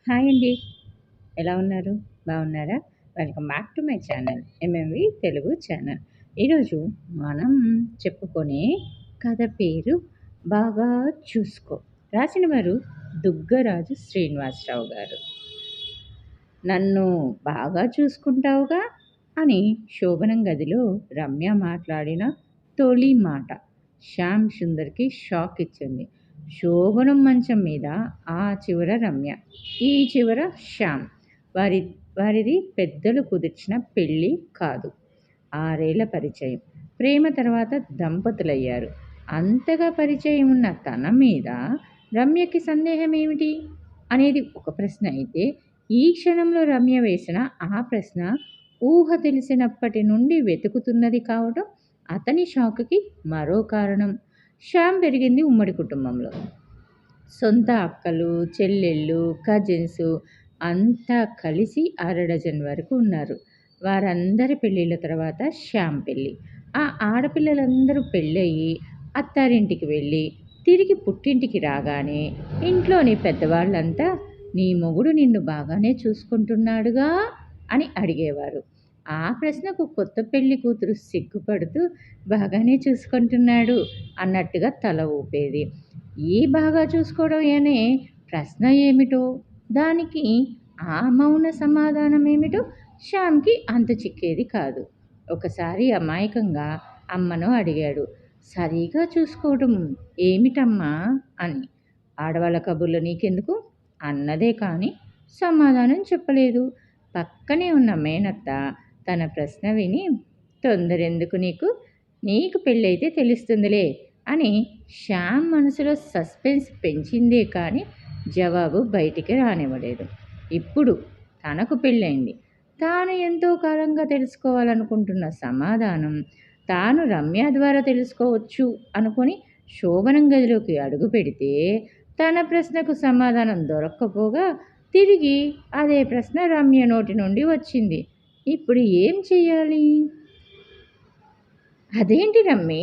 Hi అండి. ఎలా ఉన్నారు? బాగున్నారా? Welcome back to my channel MMV Telugu channel. ఈరోజు మనం చెప్పుకునే కథ పేరు 'బాగా చూసుకో'. రాసిన వారు దుగ్గరాజు శ్రీనివాసరావు గారు. నన్ను బాగా చూసుకుంటావుగా అని శోభనం గదిలో రమ్య మాట్లాడిన తొలి మాట శ్యామ్ సుందర్కి షాక్ ఇచ్చింది. శోభనం మంచం మీద ఆ చివర రమ్య, ఈ చివర శ్యామ్. వారి వారిది పెద్దలు కుదిర్చిన పెళ్ళి కాదు, 6 ఏళ్ల పరిచయం. ప్రేమ తర్వాత దంపతులయ్యారు. అంతగా పరిచయం ఉన్న తన మీద రమ్యకి సందేహం ఏమిటి అనేది ఒక ప్రశ్న అయితే, ఈ క్షణంలో రమ్య వేసిన ఆ ప్రశ్న ఊహ తెలిసినప్పటి నుండి వెతుకుతున్నది కావడం అతని షాక్కి మరో కారణం. శ్యామ్ పెరిగింది ఉమ్మడి కుటుంబంలో. సొంత అక్కలు, చెల్లెళ్ళు, కజిన్స్ అంతా కలిసి 6 డజన్ వరకు ఉన్నారు. వారందరి పెళ్ళిళ్ళ తర్వాత శ్యామ్ పెళ్ళి. ఆ ఆడపిల్లలందరూ పెళ్ళయి అత్తారింటికి వెళ్ళి తిరిగి పుట్టింటికి రాగానే ఇంట్లోని పెద్దవాళ్ళంతా నీ మొగుడు నిన్ను బాగానే చూసుకుంటున్నాడుగా అని అడిగేవారు. ఆ ప్రశ్నకు కొత్త పెళ్లి కూతురు సిగ్గుపడుతూ బాగానే చూసుకుంటున్నాడు అన్నట్టుగా తల ఊపేది. ఈ బాగా చూసుకోవడం అనే ప్రశ్న ఏమిటో, దానికి ఆ మౌన సమాధానం ఏమిటో శ్యామ్కి అంత చిక్కేది కాదు. ఒకసారి అమాయకంగా అమ్మను అడిగాడు, సరిగా చూసుకోవడం ఏమిటమ్మా అని. ఆడవాళ్ళ కబుర్లు నీకెందుకు అన్నదే కానీ సమాధానం చెప్పలేదు. పక్కనే ఉన్న మేనత్త తన ప్రశ్న విని, తొందరెందుకు నీకు, నీకు పెళ్ళైతే తెలుస్తుందిలే అని శ్యామ్ మనసులో సస్పెన్స్ పెంచిందే కానీ జవాబు బయటికి రానివ్వలేదు. ఇప్పుడు తనకు పెళ్ళైంది. తాను ఎంతో కాలంగా తెలుసుకోవాలనుకుంటున్న సమాధానం తాను రమ్య ద్వారా తెలుసుకోవచ్చు అనుకుని శోభనం గదిలోకి అడుగు పెడితే తన ప్రశ్నకు సమాధానం దొరక్కపోగా తిరిగి అదే ప్రశ్న రమ్య నోటి నుండి వచ్చింది. ఇప్పుడు ఏం చెయ్యాలి? అదేంటి రమ్మి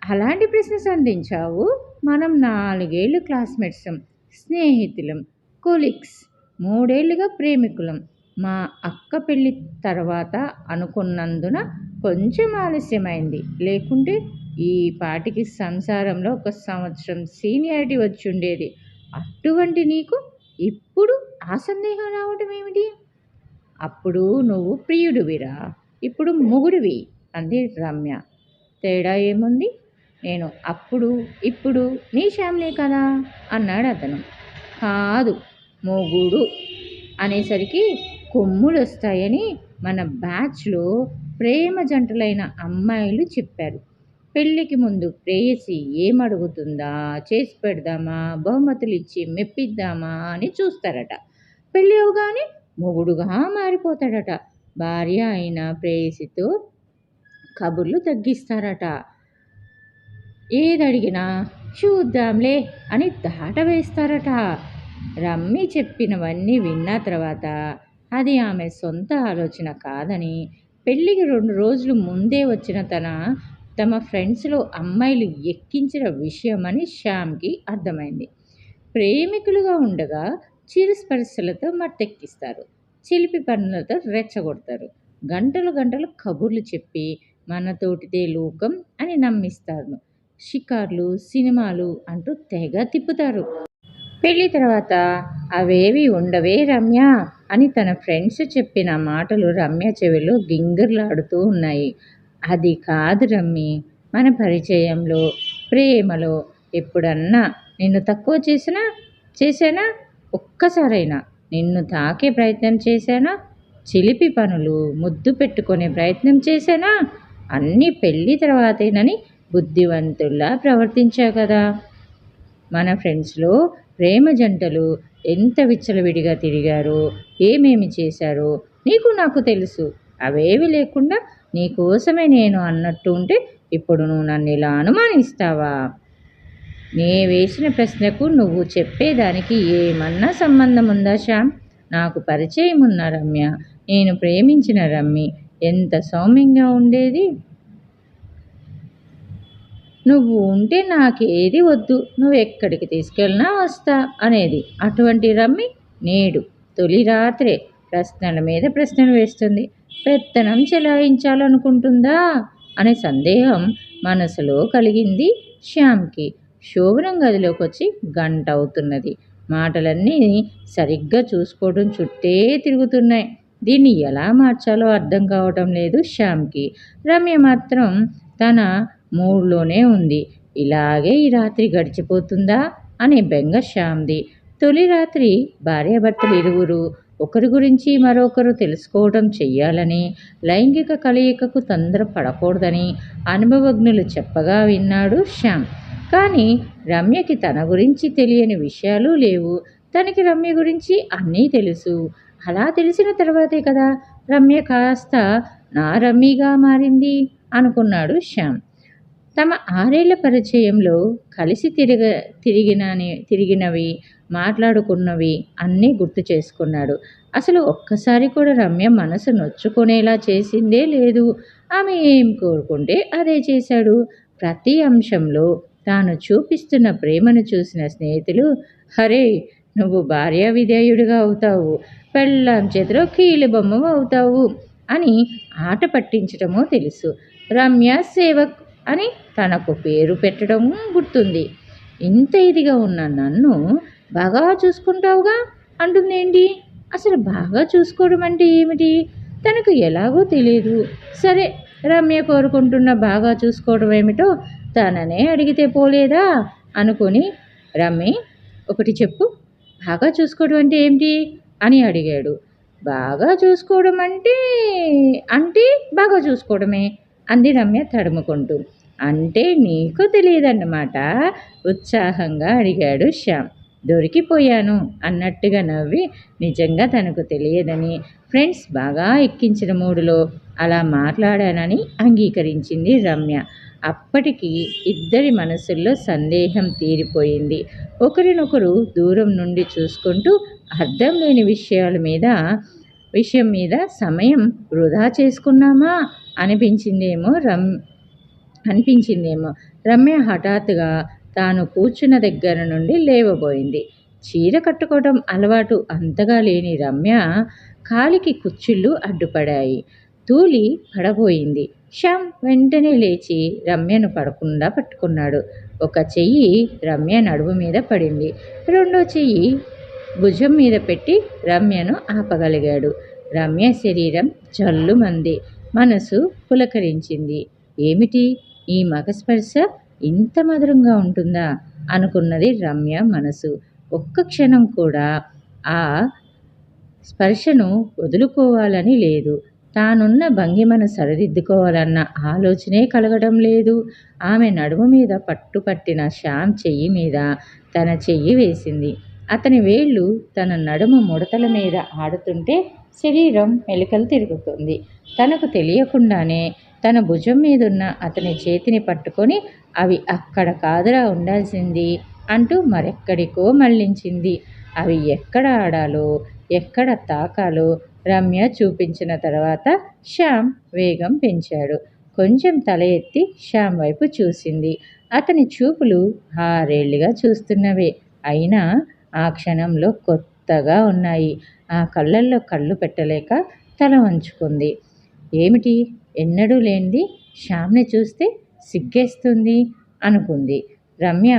అలాంటి ప్రశ్న సంధించావు? మనం 4 ఏళ్ళు క్లాస్మేట్స్, స్నేహితులం, కొలీగ్స్, 3 ఏళ్ళుగా ప్రేమికులం. మా అక్క పెళ్ళి తర్వాత అనుకున్నందున కొంచెం ఆలస్యమైంది. లేకుంటే ఈ పాటికి సంసారంలో 1 సంవత్సరం సీనియారిటీ వచ్చుండేది. అటువంటి నీకు ఇప్పుడు ఆ సందేహం రావటం ఏమిటి? అప్పుడు నువ్వు ప్రియుడివిరా, ఇప్పుడు మొగుడివి అంది రమ్య. తేడా ఏముంది? నేను అప్పుడు ఇప్పుడు నీ శ్యామ్లే కదా అన్నాడు అతను. కాదు, మొగుడు అనేసరికి కొమ్ములు వస్తాయని మన బ్యాచ్లో ప్రేమ జంటలైన అమ్మాయిలు చెప్పారు. పెళ్ళికి ముందు ప్రేయసి ఏమడుగుతుందా, చేసి పెడదామా, బహుమతులు ఇచ్చి మెప్పిద్దామా అని చూస్తారట. పెళ్ళి అవగానే మొగుడుగా మారిపోతాడట. భార్య అయిన ప్రేయసితో కబుర్లు తగ్గిస్తారట. ఏదడిగినా చూద్దాంలే అని దాటవేస్తారట. రమ్మి చెప్పినవన్నీ విన్న తర్వాత అది ఆమె సొంత ఆలోచన కాదని, పెళ్ళికి 2 రోజులు ముందే వచ్చిన తమ ఫ్రెండ్స్లో అమ్మాయిలు ఎక్కించిన విషయమని శ్యామ్కి అర్థమైంది. ప్రేమికులుగా ఉండగా చిరు స్పర్శలతో మత్తెక్కిస్తారు, చిలిపి పనులతో రెచ్చగొడతారు, గంటలు గంటలు కబుర్లు చెప్పి మనతోటిదే లోకం అని నమ్మిస్తారు, షికార్లు, సినిమాలు అంటూ తెగ తిప్పుతారు. పెళ్ళి తర్వాత అవేవి ఉండవే రమ్య అని తన ఫ్రెండ్స్ చెప్పిన మాటలు రమ్య చెవిలో గింగిర్లాడుతూ ఉన్నాయి. అది కాదు రమ్మి, మన పరిచయంలో, ప్రేమలో ఎప్పుడన్నా నిన్ను తక్కువ చేశానా? ఒక్కసారైనా నిన్ను తాకే ప్రయత్నం చేశానా? చిలిపి పనులు, ముద్దు పెట్టుకునే ప్రయత్నం చేశానా? అన్నీ పెళ్ళి తర్వాతేనని బుద్ధివంతుల్లా ప్రవర్తించా కదా. మన ఫ్రెండ్స్లో ప్రేమ జంటలు ఎంత విచ్చలవిడిగా తిరిగారో, ఏమేమి చేశారో నీకు నాకు తెలుసు. అవేవి లేకుండా నీకోసమే నేను అన్నట్టు ఉంటే ఇప్పుడు నువ్వు నన్ను ఇలా అనుమానిస్తావా? నే వేసిన ప్రశ్నకు నువ్వు చెప్పేదానికి ఏమన్నా సంబంధం ఉందా శ్యామ్? నాకు పరిచయం ఉన్న రమ్య, నేను ప్రేమించిన రమ్మి ఎంత సౌమ్యంగా ఉండేది. నువ్వు ఉంటే నాకేది వద్దు, నువ్వు ఎక్కడికి తీసుకెళ్ళినా వస్తా అనేది. అటువంటి రమ్మి నేడు తొలి రాత్రే ప్రశ్నల మీద ప్రశ్నలు వేస్తుంది. పెత్తనం చెలాయించాలనుకుంటుందా అనే సందేహం మనసులో కలిగింది శ్యామ్కి. శోభనం గదిలోకి వచ్చి గంట అవుతున్నది. మాటలన్నీ సరిగ్గా చూసుకోవడం చుట్టే తిరుగుతున్నాయి. దీన్ని ఎలా మార్చాలో అర్థం కావటం లేదు శ్యామ్కి. రమ్య మాత్రం తన మూడ్లోనే ఉంది. ఇలాగే ఈ రాత్రి గడిచిపోతుందా అనే బెంగ శ్యామ్ది. తొలి రాత్రి భార్యాభర్తలు ఇరువురు ఒకరి గురించి మరొకరు తెలుసుకోవడం చెయ్యాలని, లైంగిక కలయికకు తొందర పడకూడదని అనుభవజ్ఞులు చెప్పగా విన్నాడు శ్యామ్. కానీ రమ్యకి తన గురించి తెలియని విషయాలు లేవు. తనకి రమ్య గురించి అన్నీ తెలుసు. అలా తెలిసిన తర్వాతే కదా రమ్య కాస్త నా రమ్మిగా మారింది అనుకున్నాడు శ్యామ్. తమ 6 ఏళ్ల పరిచయంలో కలిసి తిరిగినవి, మాట్లాడుకున్నవి అన్నీ గుర్తు చేసుకున్నాడు. అసలు ఒక్కసారి కూడా రమ్య మనసు నొచ్చుకునేలా చేసిందే లేదు. ఆమె ఏం కోరుకుంటే అదే చేశాడు. ప్రతి అంశంలో తాను చూపిస్తున్న ప్రేమను చూసిన స్నేహితులు, హరే నువ్వు భార్య విధేయుడిగా అవుతావు, పెళ్ళాం చేతిలో కీలుబొమ్మ అవుతావు అని ఆట పట్టించటమో తెలుసు. రమ్య సేవక్ అని తనకు పేరు పెట్టడం గుర్తుంది. ఇంత ఇదిగా ఉన్న నన్ను బాగా చూసుకుంటావుగా అంటుందేంటి? అసలు బాగా చూసుకోవడం అంటే ఏమిటి? తనకు ఎలాగో తెలియదు. సరే, రమ్య కోరుకుంటున్న బాగా చూసుకోవడం ఏమిటో తననే అడిగితే పోలేదా అనుకుని, రమ్య ఒకటి చెప్పు, బాగా చూసుకోవడం అంటే ఏమిటి అని అడిగాడు. బాగా చూసుకోవడం అంటే అంటే బాగా చూసుకోవడమే అంది రమ్య తడుముకుంటూ. అంటే నీకు తెలియదన్నమాట ఉత్సాహంగా అడిగాడు శ్యామ్. దొరికిపోయాను అన్నట్టుగా నవ్వి, నిజంగా తనకు తెలియదని ఫ్రెండ్స్ బాగా ఎక్కించిన మూడులో అలా మాట్లాడానని అంగీకరించింది రమ్య. అప్పటికి ఇద్దరి మనసుల్లో సందేహం తీరిపోయింది. ఒకరినొకరు దూరం నుండి చూసుకుంటూ అర్థం లేని విషయం మీద సమయం వృధా చేసుకున్నామా అనిపించిందేమో. రమ్య హఠాత్తుగా తాను కూర్చున్న దగ్గర నుండి లేవబోయింది. చీర కట్టుకోవడం అలవాటు అంతగా లేని రమ్య కాలికి కుచ్చిళ్ళు అడ్డుపడాయి. తూలి పడబోయింది. శ్యామ్ వెంటనే లేచి రమ్యను పడకుండా పట్టుకున్నాడు. ఒక చెయ్యి రమ్య నడుము మీద పడింది. రెండో చెయ్యి భుజం మీద పెట్టి రమ్యను ఆపగలిగాడు. రమ్య శరీరం జల్లుమంది. మనసు పులకరించింది. ఏమిటి ఈ మగస్పర్శ ఇంత మధురంగా ఉంటుందా అనుకున్నది రమ్య మనసు. ఒక్క క్షణం కూడా ఆ స్పర్శను వదులుకోవాలని లేదు. తానున్న భంగిమను సరిదిద్దుకోవాలన్న ఆలోచనే కలగడం లేదు. ఆమె నడుము మీద పట్టుపట్టిన శ్యామ్ చెయ్యి మీద తన చెయ్యి వేసింది. అతని వేళ్ళు తన నడుము ముడతల మీద ఆడుతుంటే శరీరం మెలికలు తిరుగుతుంది. తనకు తెలియకుండానే తన భుజం మీదున్న అతని చేతిని పట్టుకొని, అవి అక్కడ కాదురా ఉండాల్సింది అంటూ మరెక్కడికో మళ్లించింది. అవి ఎక్కడ ఆడాలో, ఎక్కడ తాకాలో రమ్య చూపించిన తర్వాత శ్యామ్ వేగం పెంచాడు. కొంచెం తల ఎత్తి శ్యామ్ వైపు చూసింది. అతని చూపులు 6 ఏళ్లుగా చూస్తున్నవే. అయినా ఆ క్షణంలో కొత్తగా ఉన్నాయి. ఆ కళ్ళల్లో కళ్ళు పెట్టలేక తల వంచుకుంది. ఏమిటి ఎన్నడూ లేనిది శ్యామ్ని చూస్తే సిగ్గేస్తుంది అనుకుంది రమ్య.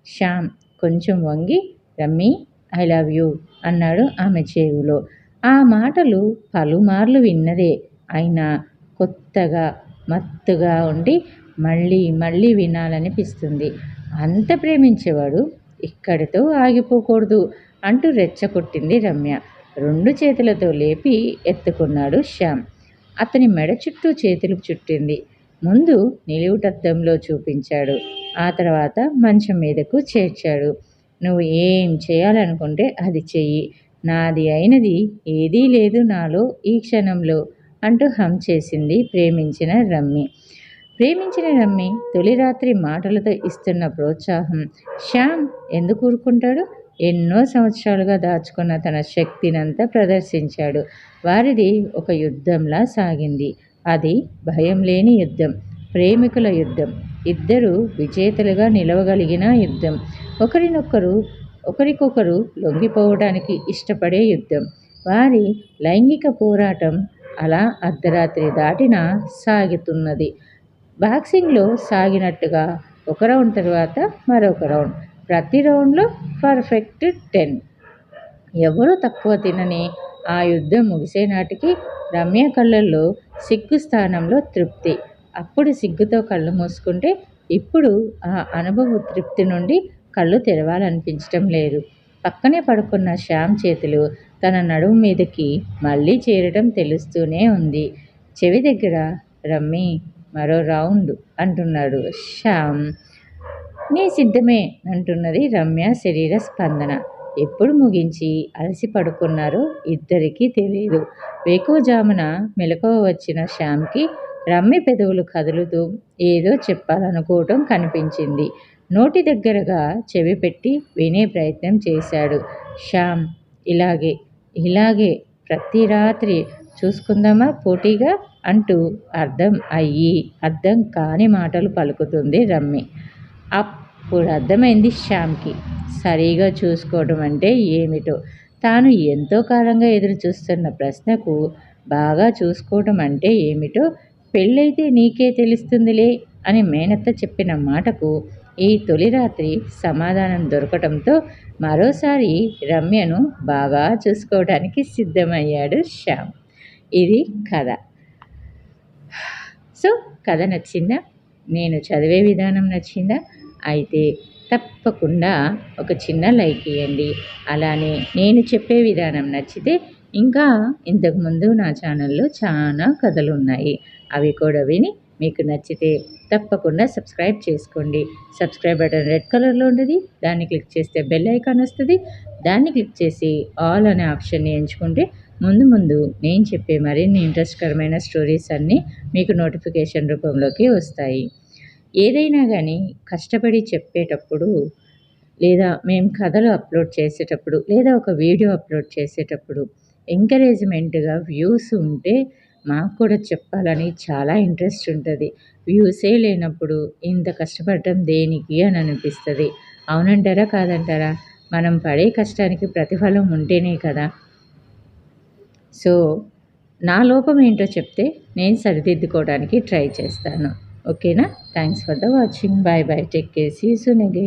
శ్యామ్ కొంచెం వంగి, రమ్మీ ఐ లవ్ యూ అన్నాడు ఆమె చెవిలో. ఆ మాటలు పలుమార్లు విన్నదే. అయినా కొత్తగా మత్తుగా ఉండి మళ్ళీ మళ్ళీ వినాలనిపిస్తుంది. అంత ప్రేమించేవాడు ఇక్కడితో ఆగిపోకూడదు అంటూ రెచ్చగొట్టింది రమ్య. 2 చేతులతో లేపి ఎత్తుకున్నాడు శ్యామ్. అతని మెడ చుట్టూ చేతులు చుట్టింది. ముందు నిలువుటద్దంలో చూపించాడు. ఆ తర్వాత మంచం మీదకు చేర్చాడు. నువ్వు ఏం చేయాలనుకుంటే అది చెయ్యి. నాది అయినది ఏదీ లేదు నాలో ఈ క్షణంలో అంటూ హమ్ చేసింది ప్రేమించిన రమ్మి. తొలి రాత్రి మాటలతో ఇస్తున్న ప్రోత్సాహం శ్యామ్ ఎందుకు ఊరుకుంటాడు? ఎన్నో సంవత్సరాలుగా దాచుకున్న తన శక్తినంతా ప్రదర్శించాడు. వారిది ఒక యుద్ధంలా సాగింది. అది భయం లేని యుద్ధం, ప్రేమికుల యుద్ధం, ఇద్దరు విజేతలుగా నిలవగలిగిన యుద్ధం, ఒకరికొకరు లొంగిపోవడానికి ఇష్టపడే యుద్ధం. వారి లైంగిక పోరాటం అలా అర్ధరాత్రి దాటిన సాగుతున్నది. బాక్సింగ్లో సాగినట్టుగా ఒక రౌండ్ తర్వాత మరొక రౌండ్, ప్రతి రౌండ్లో పర్ఫెక్ట్ 10. ఎవరూ తక్కువ తినని ఆ యుద్ధం ముగిసే నాటికి రమ్య కళ్ళల్లో సిగ్గు స్థానంలో తృప్తి. అప్పుడు సిగ్గుతో కళ్ళు మూసుకుంటే ఇప్పుడు ఆ అనుభవ తృప్తి నుండి కళ్ళు తెరవాలనిపించటం లేదు. పక్కనే పడుకున్న శ్యామ్ చేతులు తన నడుము మీదకి మళ్ళీ చేరటం తెలుస్తూనే ఉంది. చెవి దగ్గర రమ్మి మరో రౌండ్ అంటున్నాడు శ్యామ్. నీ సిద్ధమే అంటున్నది రమ్య శరీర స్పందన. ఎప్పుడు ముగించి అలసి పడుకున్నారో ఇద్దరికీ తెలియదు. వేకువజామున మెలకువ వచ్చిన శ్యామ్కి రమ్య పెదవులు కదులుతూ ఏదో చెప్పాలనుకోవటం కనిపించింది. నోటి దగ్గరగా చెవి పెట్టి వినే ప్రయత్నం చేశాడు. శ్యామ్, ఇలాగే ఇలాగే ప్రతి రాత్రి చూసుకుందామా పోటీగా అంటూ అర్థం కాని మాటలు పలుకుతుంది రమ్మి. అప్పుడు అర్థమైంది శ్యామ్కి సరిగా చూసుకోవడం అంటే ఏమిటో. తాను ఎంతో కాలంగా ఎదురు చూస్తున్న ప్రశ్నకు బాగా చూసుకోవటం అంటే ఏమిటో పెళ్ళైతే నీకే తెలుస్తుందిలే అని మేనత్త చెప్పిన మాటకు ఈ తొలి రాత్రి సమాధానం దొరకటంతో మరోసారి రమ్యను బాగా చూసుకోవడానికి సిద్ధమయ్యాడు శ్యామ్. ఇది కథ. సో కథ నచ్చిందా? నేను చదివే విధానం నచ్చిందా? అయితే తప్పకుండా ఒక చిన్న లైక్ ఇవ్వండి. అలానే నేను చెప్పే విధానం నచ్చితే ఇంకా ఇంతకుముందు నా ఛానల్లో చాలా కథలు ఉన్నాయి, అవి కూడా విని మీకు నచ్చితే తప్పకుండా సబ్స్క్రైబ్ చేసుకోండి. సబ్స్క్రైబ్ బటన్ రెడ్ కలర్లో ఉంటుంది, దాన్ని క్లిక్ చేస్తే బెల్ ఐకాన్ వస్తుంది. దాన్ని క్లిక్ చేసి ఆల్ అనే ఆప్షన్ని ఎంచుకుంటే ముందు నేను చెప్పే మరిన్ని ఇంట్రెస్ట్కరమైన స్టోరీస్ అన్నీ మీకు నోటిఫికేషన్ రూపంలోకి వస్తాయి. ఏదైనా కానీ కష్టపడి చెప్పేటప్పుడు లేదా మేము కథలు అప్లోడ్ చేసేటప్పుడు లేదా ఒక వీడియో అప్లోడ్ చేసేటప్పుడు ఎంకరేజ్మెంట్గా వ్యూస్ ఉంటే మాకు కూడా చెప్పాలని చాలా ఇంట్రెస్ట్ ఉంటుంది. వ్యూసే లేనప్పుడు ఇంత కష్టపడటం దేనికి అని అనిపిస్తుంది. అవునంటారా కాదంటారా? మనం పడే కష్టానికి ప్రతిఫలం ఉంటేనే కదా. సో నా లోపం ఏంటో చెప్తే నేను సరిదిద్దుకోవడానికి ట్రై చేస్తాను. ఓకేనా? Thanks for the watching. Bye bye. Take care. See you soon again.